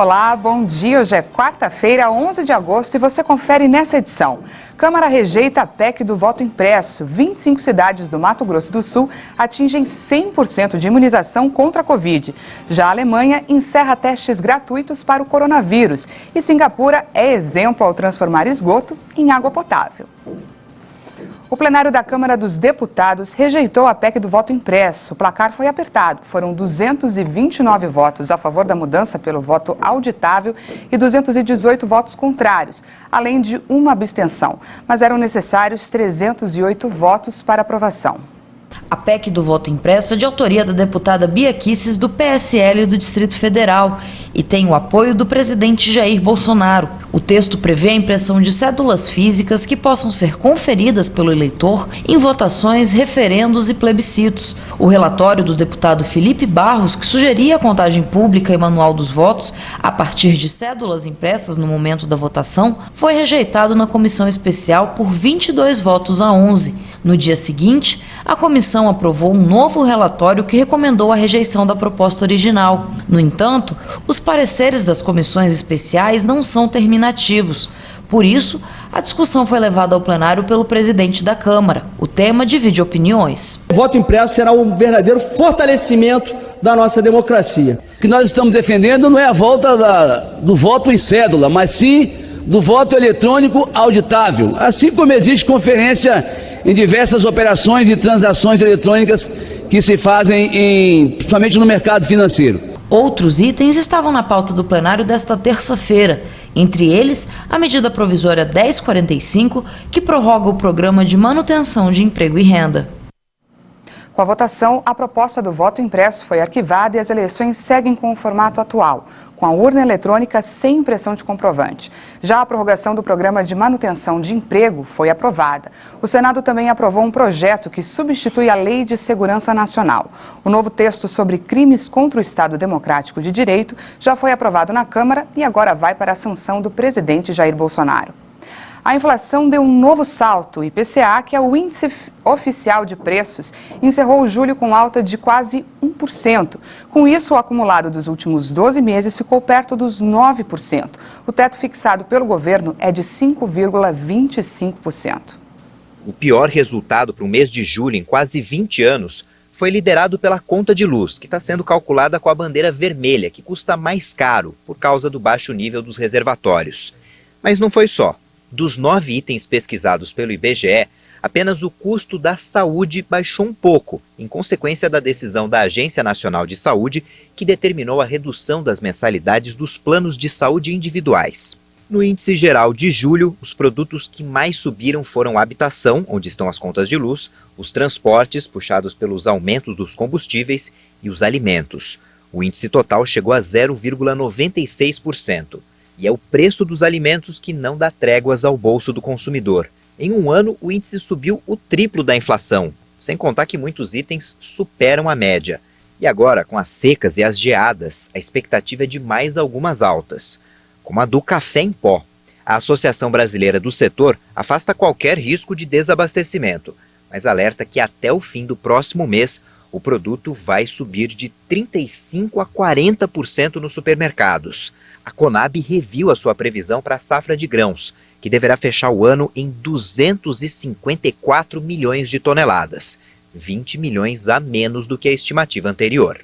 Olá, bom dia. Hoje é quarta-feira, 11 de agosto, e você confere nessa edição. Câmara rejeita a PEC do voto impresso. 25 cidades do Mato Grosso do Sul atingem 100% de imunização contra a Covid. Já a Alemanha encerra testes gratuitos para o coronavírus. E Singapura é exemplo ao transformar esgoto em água potável. O plenário da Câmara dos Deputados rejeitou a PEC do voto impresso. O placar foi apertado. Foram 229 votos a favor da mudança pelo voto auditável e 218 votos contrários, além de uma abstenção. Mas eram necessários 308 votos para aprovação. A PEC do voto impresso é de autoria da deputada Bia Kicis, do PSL do Distrito Federal, e tem o apoio do presidente Jair Bolsonaro. O texto prevê a impressão de cédulas físicas que possam ser conferidas pelo eleitor em votações, referendos e plebiscitos. O relatório do deputado Felipe Barros, que sugeria a contagem pública e manual dos votos a partir de cédulas impressas no momento da votação, foi rejeitado na comissão especial por 22 votos a 11. No dia seguinte, a comissão aprovou um novo relatório que recomendou a rejeição da proposta original. No entanto, os pareceres das comissões especiais não são terminativos. Por isso, a discussão foi levada ao plenário pelo presidente da Câmara. O tema divide opiniões. O voto impresso será um verdadeiro fortalecimento da nossa democracia. O que nós estamos defendendo não é a volta do voto em cédula, mas sim do voto eletrônico auditável, assim como existe conferência em diversas operações de transações eletrônicas que se fazem principalmente no mercado financeiro. Outros itens estavam na pauta do plenário desta terça-feira. Entre eles, a medida provisória 1045, que prorroga o programa de manutenção de emprego e renda. Com a votação, a proposta do voto impresso foi arquivada e as eleições seguem com o formato atual, com a urna eletrônica sem impressão de comprovante. Já a prorrogação do programa de manutenção de emprego foi aprovada. O Senado também aprovou um projeto que substitui a Lei de Segurança Nacional. O novo texto sobre crimes contra o Estado Democrático de Direito já foi aprovado na Câmara e agora vai para a sanção do presidente Jair Bolsonaro. A inflação deu um novo salto. O IPCA, que é o índice oficial de preços, encerrou julho com alta de quase 1%. Com isso, o acumulado dos últimos 12 meses ficou perto dos 9%. O teto fixado pelo governo é de 5,25%. O pior resultado para o mês de julho em quase 20 anos foi liderado pela conta de luz, que está sendo calculada com a bandeira vermelha, que custa mais caro por causa do baixo nível dos reservatórios. Mas não foi só. Dos 9 itens pesquisados pelo IBGE, apenas o custo da saúde baixou um pouco, em consequência da decisão da Agência Nacional de Saúde, que determinou a redução das mensalidades dos planos de saúde individuais. No índice geral de julho, os produtos que mais subiram foram a habitação, onde estão as contas de luz, os transportes, puxados pelos aumentos dos combustíveis, e os alimentos. O índice total chegou a 0,96%. E é o preço dos alimentos que não dá tréguas ao bolso do consumidor. Em um ano, o índice subiu o triplo da inflação, sem contar que muitos itens superam a média. E agora, com as secas e as geadas, a expectativa é de mais algumas altas, como a do café em pó. A Associação Brasileira do Setor afasta qualquer risco de desabastecimento, mas alerta que até o fim do próximo mês, o produto vai subir de 35% a 40% nos supermercados. A Conab reviu a sua previsão para a safra de grãos, que deverá fechar o ano em 254 milhões de toneladas, 20 milhões a menos do que a estimativa anterior.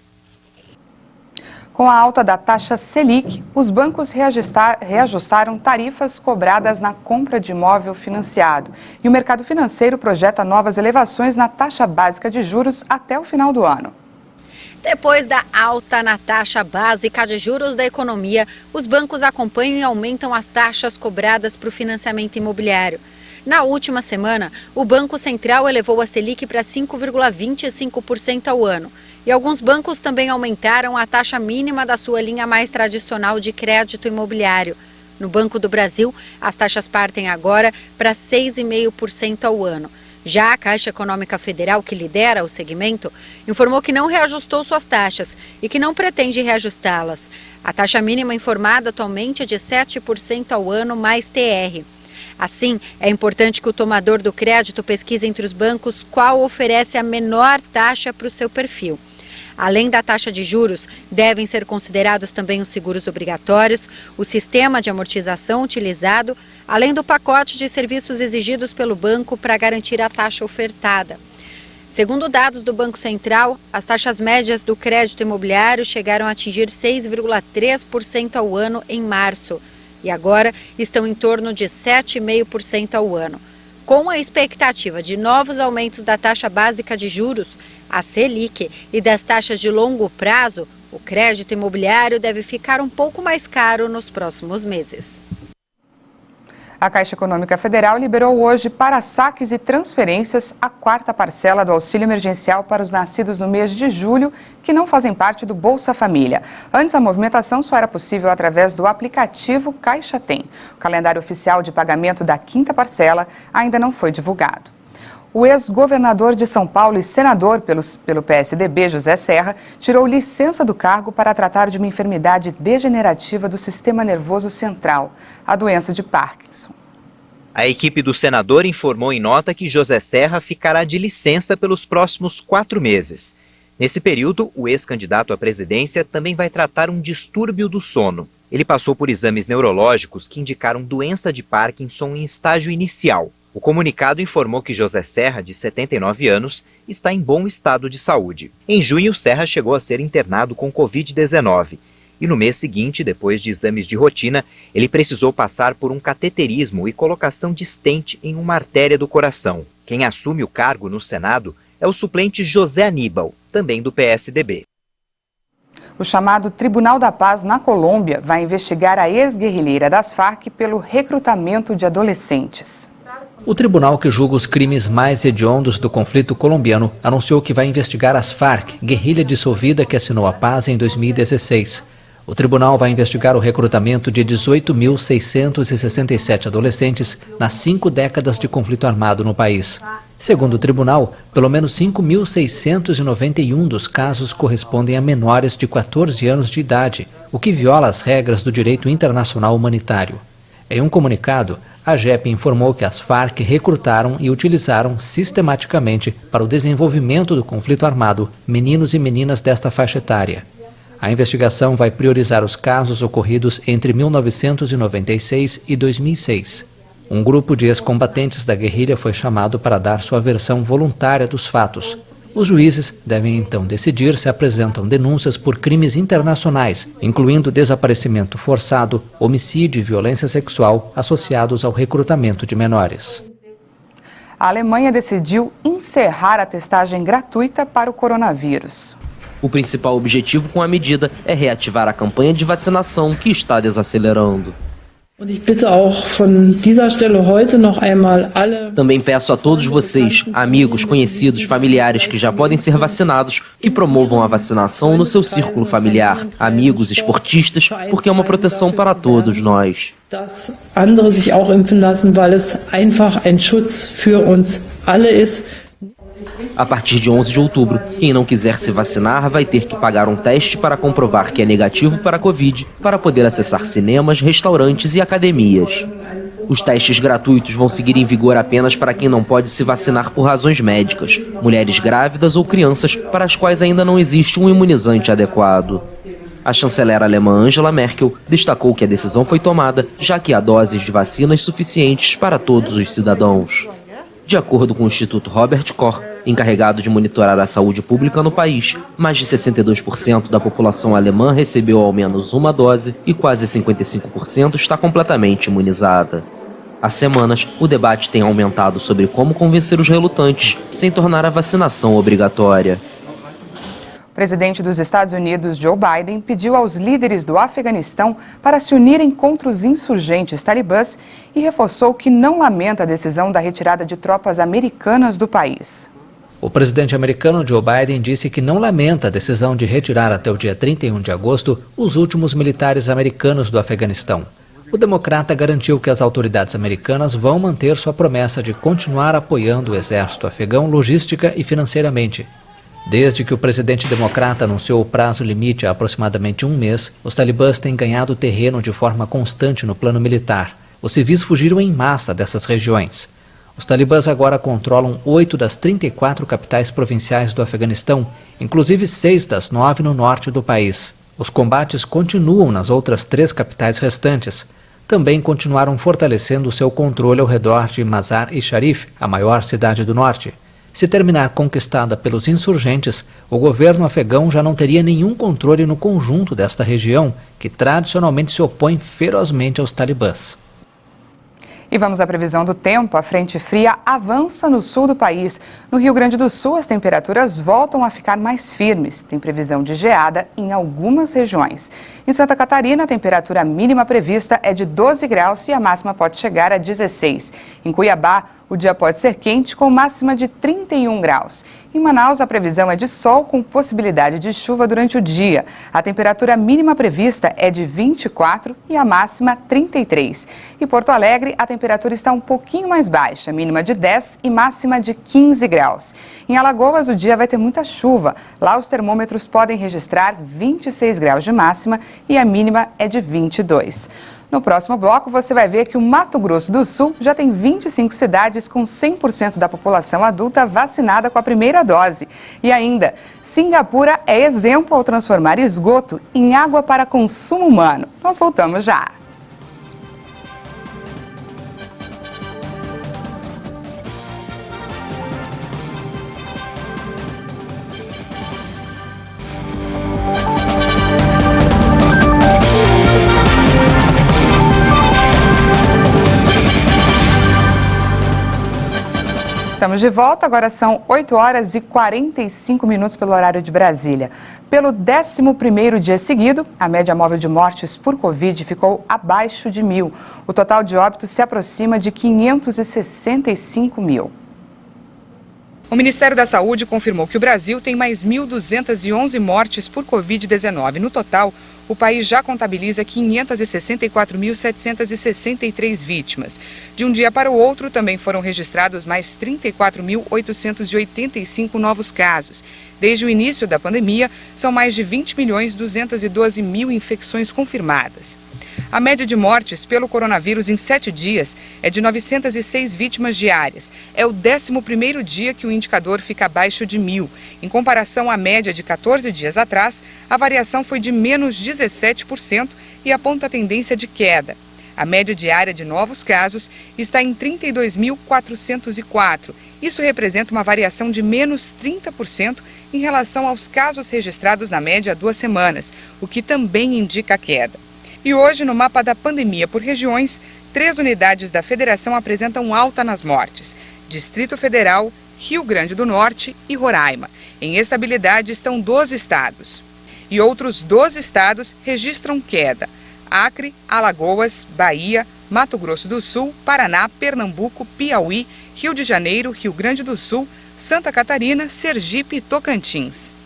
Com a alta da taxa Selic, os bancos reajustaram tarifas cobradas na compra de imóvel financiado. E o mercado financeiro projeta novas elevações na taxa básica de juros até o final do ano. Depois da alta na taxa básica de juros da economia, os bancos acompanham e aumentam as taxas cobradas para o financiamento imobiliário. Na última semana, o Banco Central elevou a Selic para 5,25% ao ano. E alguns bancos também aumentaram a taxa mínima da sua linha mais tradicional de crédito imobiliário. No Banco do Brasil, as taxas partem agora para 6,5% ao ano. Já a Caixa Econômica Federal, que lidera o segmento, informou que não reajustou suas taxas e que não pretende reajustá-las. A taxa mínima informada atualmente é de 7% ao ano mais TR. Assim, é importante que o tomador do crédito pesquise entre os bancos qual oferece a menor taxa para o seu perfil. Além da taxa de juros, devem ser considerados também os seguros obrigatórios, o sistema de amortização utilizado, além do pacote de serviços exigidos pelo banco para garantir a taxa ofertada. Segundo dados do Banco Central, as taxas médias do crédito imobiliário chegaram a atingir 6,3% ao ano em março e agora estão em torno de 7,5% ao ano. Com a expectativa de novos aumentos da taxa básica de juros, a Selic, e das taxas de longo prazo, o crédito imobiliário deve ficar um pouco mais caro nos próximos meses. A Caixa Econômica Federal liberou hoje para saques e transferências a 4ª parcela do auxílio emergencial para os nascidos no mês de julho que não fazem parte do Bolsa Família. Antes, a movimentação só era possível através do aplicativo Caixa Tem. O calendário oficial de pagamento da 5ª parcela ainda não foi divulgado. O ex-governador de São Paulo e senador pelo PSDB, José Serra, tirou licença do cargo para tratar de uma enfermidade degenerativa do sistema nervoso central, a doença de Parkinson. A equipe do senador informou em nota que José Serra ficará de licença pelos próximos 4 meses. Nesse período, o ex-candidato à presidência também vai tratar um distúrbio do sono. Ele passou por exames neurológicos que indicaram doença de Parkinson em estágio inicial. O comunicado informou que José Serra, de 79 anos, está em bom estado de saúde. Em junho, Serra chegou a ser internado com Covid-19. E no mês seguinte, depois de exames de rotina, ele precisou passar por um cateterismo e colocação de stent em uma artéria do coração. Quem assume o cargo no Senado é o suplente José Aníbal, também do PSDB. O chamado Tribunal da Paz na Colômbia vai investigar a ex-guerrilheira das Farc pelo recrutamento de adolescentes. O tribunal que julga os crimes mais hediondos do conflito colombiano anunciou que vai investigar as Farc, guerrilha dissolvida que assinou a paz em 2016. O tribunal vai investigar o recrutamento de 18.667 adolescentes nas 5 décadas de conflito armado no país. Segundo o tribunal, pelo menos 5.691 dos casos correspondem a menores de 14 anos de idade, o que viola as regras do direito internacional humanitário. Em um comunicado, a JEP informou que as Farc recrutaram e utilizaram sistematicamente para o desenvolvimento do conflito armado meninos e meninas desta faixa etária. A investigação vai priorizar os casos ocorridos entre 1996 e 2006. Um grupo de ex-combatentes da guerrilha foi chamado para dar sua versão voluntária dos fatos. Os juízes devem então decidir se apresentam denúncias por crimes internacionais, incluindo desaparecimento forçado, homicídio e violência sexual associados ao recrutamento de menores. A Alemanha decidiu encerrar a testagem gratuita para o coronavírus. O principal objetivo com a medida é reativar a campanha de vacinação que está desacelerando. Também peço a todos vocês, amigos, conhecidos, familiares que já podem ser vacinados, que promovam a vacinação no seu círculo familiar, amigos, esportistas, porque é uma proteção para todos nós. Dass andere sich auch impfen lassen, weil es einfach ein Schutz für uns alle ist. A partir de 11 de outubro, quem não quiser se vacinar vai ter que pagar um teste para comprovar que é negativo para a Covid, para poder acessar cinemas, restaurantes e academias. Os testes gratuitos vão seguir em vigor apenas para quem não pode se vacinar por razões médicas, mulheres grávidas ou crianças para as quais ainda não existe um imunizante adequado. A chanceler alemã Angela Merkel destacou que a decisão foi tomada já que há doses de vacinas suficientes para todos os cidadãos. De acordo com o Instituto Robert Koch, encarregado de monitorar a saúde pública no país, mais de 62% da população alemã recebeu ao menos uma dose e quase 55% está completamente imunizada. Há semanas, o debate tem aumentado sobre como convencer os relutantes sem tornar a vacinação obrigatória. O presidente dos Estados Unidos, Joe Biden, pediu aos líderes do Afeganistão para se unirem contra os insurgentes talibãs e reforçou que não lamenta a decisão da retirada de tropas americanas do país. O presidente americano Joe Biden disse que não lamenta a decisão de retirar até o dia 31 de agosto os últimos militares americanos do Afeganistão. O democrata garantiu que as autoridades americanas vão manter sua promessa de continuar apoiando o exército afegão logística e financeiramente. Desde que o presidente democrata anunciou o prazo limite há aproximadamente um mês, os talibãs têm ganhado terreno de forma constante no plano militar. Os civis fugiram em massa dessas regiões. Os talibãs agora controlam 8 das 34 capitais provinciais do Afeganistão, inclusive 6 das 9 no norte do país. Os combates continuam nas outras 3 capitais restantes. Também continuaram fortalecendo seu controle ao redor de Mazar-e-Sharif, a maior cidade do norte. Se terminar conquistada pelos insurgentes, o governo afegão já não teria nenhum controle no conjunto desta região, que tradicionalmente se opõe ferozmente aos talibãs. E vamos à previsão do tempo. A frente fria avança no sul do país. No Rio Grande do Sul, as temperaturas voltam a ficar mais firmes. Tem previsão de geada em algumas regiões. Em Santa Catarina, a temperatura mínima prevista é de 12 graus e a máxima pode chegar a 16. Em Cuiabá, o dia pode ser quente com máxima de 31 graus. Em Manaus, a previsão é de sol com possibilidade de chuva durante o dia. A temperatura mínima prevista é de 24 e a máxima 33. Em Porto Alegre, a temperatura está um pouquinho mais baixa, mínima de 10 e máxima de 15 graus. Em Alagoas, o dia vai ter muita chuva. Lá, os termômetros podem registrar 26 graus de máxima e a mínima é de 22. No próximo bloco, você vai ver que o Mato Grosso do Sul já tem 25 cidades com 100% da população adulta vacinada com a primeira dose. E ainda, Singapura é exemplo ao transformar esgoto em água para consumo humano. Nós voltamos já. Estamos de volta, agora são 8 horas e 45 minutos pelo horário de Brasília. Pelo 11º dia seguido, a média móvel de mortes por Covid ficou abaixo de 1.000. O total de óbitos se aproxima de 565 mil. O Ministério da Saúde confirmou que o Brasil tem mais 1.211 mortes por Covid-19. No total, o país já contabiliza 564.763 vítimas. De um dia para o outro, também foram registrados mais 34.885 novos casos. Desde o início da pandemia, são mais de 20.212.000 infecções confirmadas. A média de mortes pelo coronavírus em 7 dias é de 906 vítimas diárias. É o 11º dia que o indicador fica abaixo de 1.000. Em comparação à média de 14 dias atrás, a variação foi de menos 17% e aponta a tendência de queda. A média diária de novos casos está em 32.404. Isso representa uma variação de menos 30% em relação aos casos registrados na média há 2 semanas, o que também indica queda. E hoje, no mapa da pandemia por regiões, 3 unidades da federação apresentam alta nas mortes: Distrito Federal, Rio Grande do Norte e Roraima. Em estabilidade estão 12 estados. E outros 12 estados registram queda: Acre, Alagoas, Bahia, Mato Grosso do Sul, Paraná, Pernambuco, Piauí, Rio de Janeiro, Rio Grande do Sul, Santa Catarina, Sergipe e Tocantins.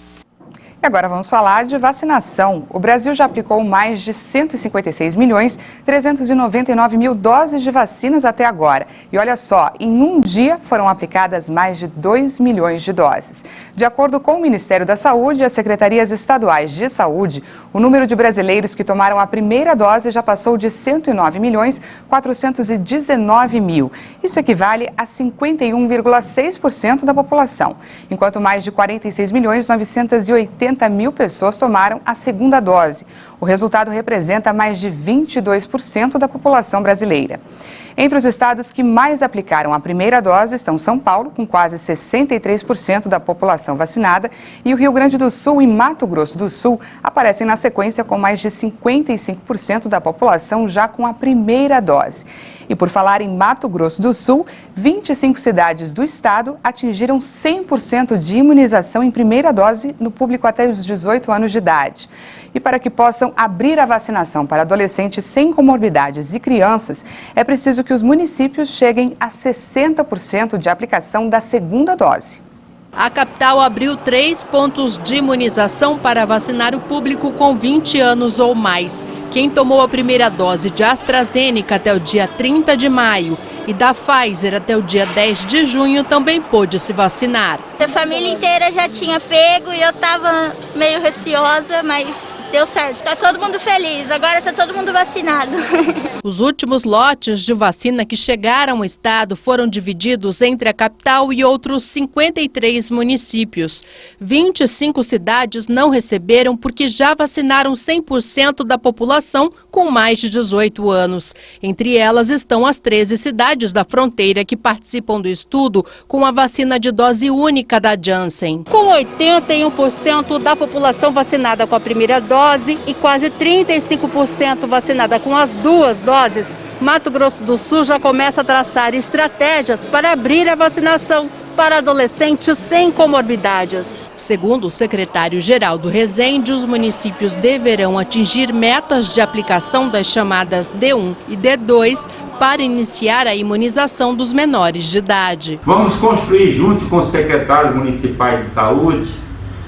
E agora vamos falar de vacinação. O Brasil já aplicou mais de 156.399.000 doses de vacinas até agora. E olha só, em um dia foram aplicadas mais de 2 milhões de doses. De acordo com o Ministério da Saúde e as secretarias estaduais de saúde, o número de brasileiros que tomaram a primeira dose já passou de 109.419.000. Isso equivale a 51,6% da população, enquanto mais de 46.980.000 pessoas tomaram a segunda dose. O resultado representa mais de 22% da população brasileira. Entre os estados que mais aplicaram a primeira dose estão São Paulo, com quase 63% da população vacinada, e o Rio Grande do Sul e Mato Grosso do Sul aparecem na sequência com mais de 55% da população já com a primeira dose. E por falar em Mato Grosso do Sul, 25 cidades do estado atingiram 100% de imunização em primeira dose no público até os 18 anos de idade. E para que possam abrir a vacinação para adolescentes sem comorbidades e crianças, é preciso que os municípios cheguem a 60% de aplicação da segunda dose. A capital abriu 3 pontos de imunização para vacinar o público com 20 anos ou mais. Quem tomou a primeira dose de AstraZeneca até o dia 30 de maio e da Pfizer até o dia 10 de junho também pôde se vacinar. A família inteira já tinha pego e eu estava meio receosa, mas Deu certo, tá todo mundo feliz, agora tá todo mundo vacinado. Os últimos lotes de vacina que chegaram ao estado foram divididos entre a capital e outros 53 municípios. 25 cidades não receberam porque já vacinaram 100% da população com mais de 18 anos. Entre elas estão as 13 cidades da fronteira que participam do estudo com a vacina de dose única da Janssen. Com 81% da população vacinada com a primeira dose e quase 35% vacinada com as 2 doses, Mato Grosso do Sul já começa a traçar estratégias para abrir a vacinação para adolescentes sem comorbidades. Segundo o secretário-geral do Resende, os municípios deverão atingir metas de aplicação das chamadas D1 e D2 para iniciar a imunização dos menores de idade. Vamos construir junto com os secretários municipais de saúde,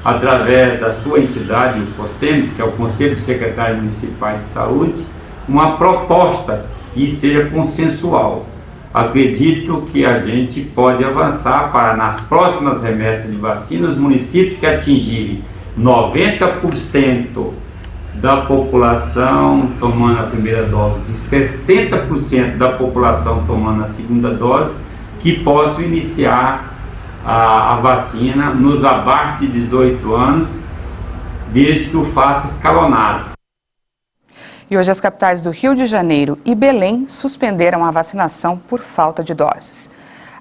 através da sua entidade, o COSEMES, que é o Conselho de Secretários Municipais de Saúde, uma proposta que seja consensual. Acredito que a gente pode avançar para, nas próximas remessas de vacina, os municípios que atingirem 90% da população tomando a primeira dose e 60% da população tomando a segunda dose, que possam iniciar a vacina nos abaixo de 18 anos, desde que o faça escalonado. E hoje as capitais do Rio de Janeiro e Belém suspenderam a vacinação por falta de doses.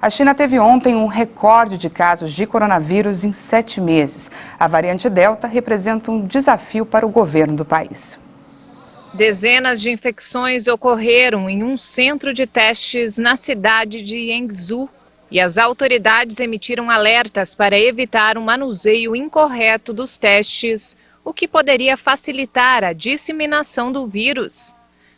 A China teve ontem um recorde de casos de coronavírus em 7 meses. A variante Delta representa um desafio para o governo do país. Dezenas de infecções ocorreram em um centro de testes na cidade de Yangzhou. E as autoridades emitiram alertas para evitar o manuseio incorreto dos testes, o que poderia facilitar a disseminação do vírus.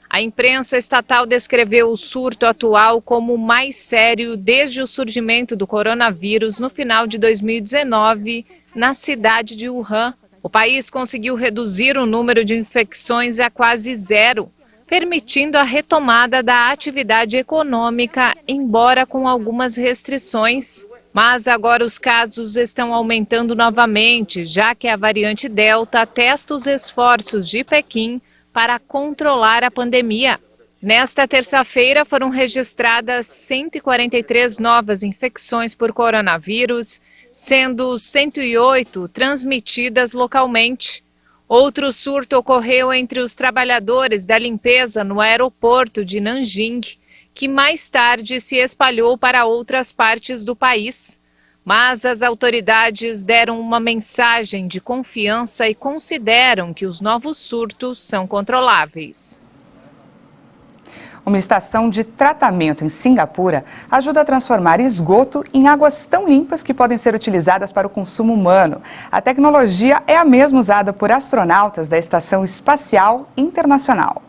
A imprensa estatal descreveu o surto atual como o mais sério desde o surgimento do coronavírus no final de 2019, na cidade de Wuhan. O país conseguiu reduzir o número de infecções a quase zero, permitindo a retomada da atividade econômica, embora com algumas restrições. Mas agora os casos estão aumentando novamente, já que a variante Delta atesta os esforços de Pequim para controlar a pandemia. Nesta terça-feira foram registradas 143 novas infecções por coronavírus, sendo 108 transmitidas localmente. Outro surto ocorreu entre os trabalhadores da limpeza no aeroporto de Nanjing, que mais tarde se espalhou para outras partes do país. Mas as autoridades deram uma mensagem de confiança e consideram que os novos surtos são controláveis. Uma estação de tratamento em Singapura ajuda a transformar esgoto em águas tão limpas que podem ser utilizadas para o consumo humano. A tecnologia é a mesma usada por astronautas da Estação Espacial Internacional.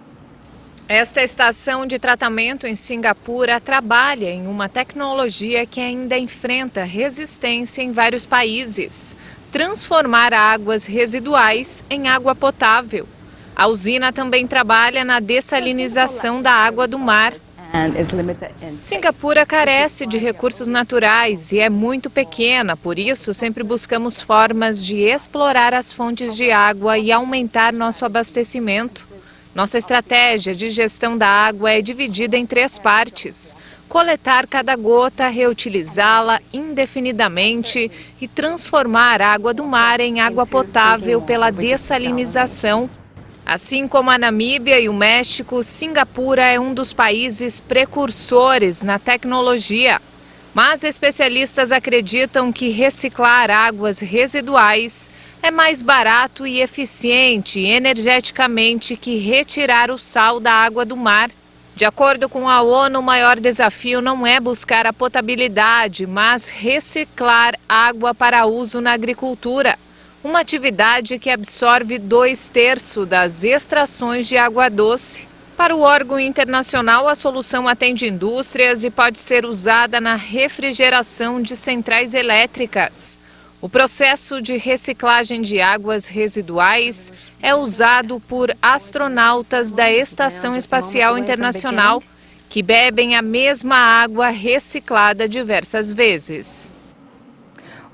Esta estação de tratamento em Singapura trabalha em uma tecnologia que ainda enfrenta resistência em vários países: transformar águas residuais em água potável. A usina também trabalha na dessalinização da água do mar. Singapura carece de recursos naturais e é muito pequena, por isso sempre buscamos formas de explorar as fontes de água e aumentar nosso abastecimento. Nossa estratégia de gestão da água é dividida em 3 partes: coletar cada gota, reutilizá-la indefinidamente e transformar a água do mar em água potável pela dessalinização. Assim como a Namíbia e o México, Singapura é um dos países precursores na tecnologia. Mas especialistas acreditam que reciclar águas residuais é mais barato e eficiente energeticamente que retirar o sal da água do mar. De acordo com a ONU, o maior desafio não é buscar a potabilidade, mas reciclar água para uso na agricultura. Uma atividade que absorve 2/3 das extrações de água doce. Para o órgão internacional, a solução atende indústrias e pode ser usada na refrigeração de centrais elétricas. O processo de reciclagem de águas residuais é usado por astronautas da Estação Espacial Internacional, que bebem a mesma água reciclada diversas vezes.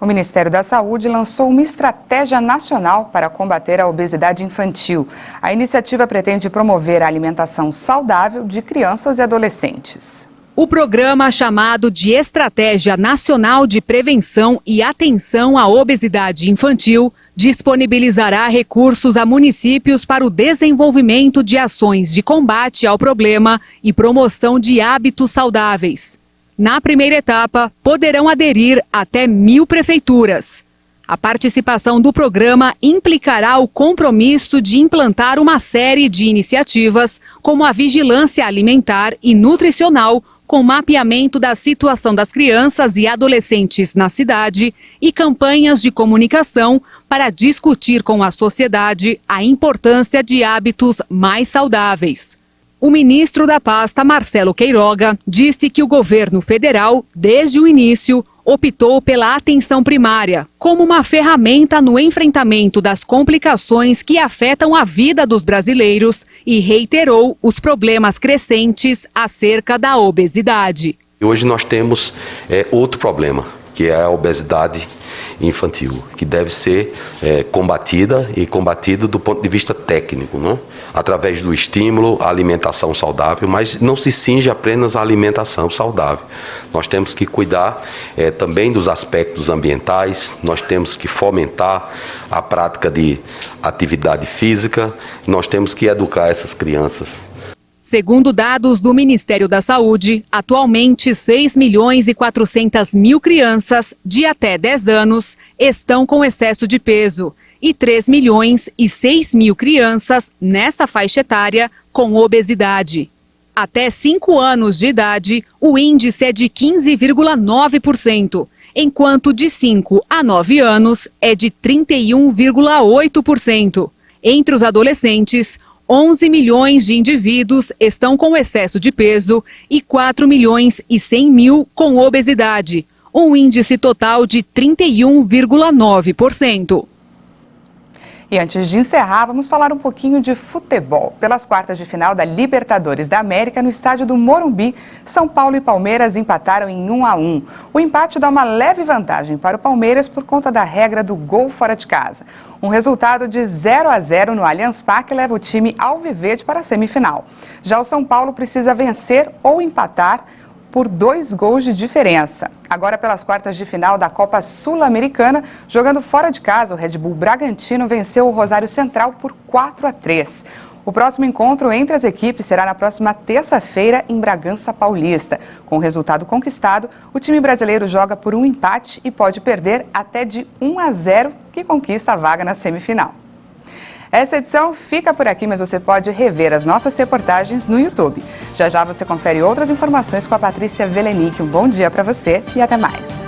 O Ministério da Saúde lançou uma estratégia nacional para combater a obesidade infantil. A iniciativa pretende promover a alimentação saudável de crianças e adolescentes. O programa, chamado de Estratégia Nacional de Prevenção e Atenção à Obesidade Infantil, disponibilizará recursos a municípios para o desenvolvimento de ações de combate ao problema e promoção de hábitos saudáveis. Na primeira etapa, poderão aderir até 1.000 prefeituras. A participação do programa implicará o compromisso de implantar uma série de iniciativas, como a vigilância alimentar e nutricional, com mapeamento da situação das crianças e adolescentes na cidade e campanhas de comunicação para discutir com a sociedade a importância de hábitos mais saudáveis. O ministro da pasta, Marcelo Queiroga, disse que o governo federal, desde o início, optou pela atenção primária como uma ferramenta no enfrentamento das complicações que afetam a vida dos brasileiros e reiterou os problemas crescentes acerca da obesidade. Hoje nós temos outro problema, que é a obesidade infantil, que deve ser combatida e combatido do ponto de vista técnico, não? Através do estímulo à alimentação saudável, mas não se cinge apenas à alimentação saudável. Nós temos que cuidar também dos aspectos ambientais, nós temos que fomentar a prática de atividade física, nós temos que educar essas crianças. Segundo dados do Ministério da Saúde, atualmente 6.400.000 crianças de até 10 anos estão com excesso de peso e 3.006.000 crianças nessa faixa etária com obesidade. Até 5 anos de idade, o índice é de 15,9%, enquanto de 5 a 9 anos é de 31,8%. Entre os adolescentes, 11 milhões de indivíduos estão com excesso de peso e 4.100.000 com obesidade, um índice total de 31,9%. E antes de encerrar, vamos falar um pouquinho de futebol. Pelas quartas de final da Libertadores da América, no estádio do Morumbi, São Paulo e Palmeiras empataram em 1-1. O empate dá uma leve vantagem para o Palmeiras por conta da regra do gol fora de casa. Um resultado de 0-0 no Allianz Parque leva o time alviverde para a semifinal. Já o São Paulo precisa vencer ou empatar por 2 gols de diferença. Agora, pelas quartas de final da Copa Sul-Americana, jogando fora de casa, o Red Bull Bragantino venceu o Rosário Central por 4-3. O próximo encontro entre as equipes será na próxima terça-feira em Bragança Paulista. Com o resultado conquistado, o time brasileiro joga por um empate e pode perder até de 1-0, que conquista a vaga na semifinal. Essa edição fica por aqui, mas você pode rever as nossas reportagens no YouTube. Já já você confere outras informações com a Patrícia Velenic. Um bom dia para você e até mais.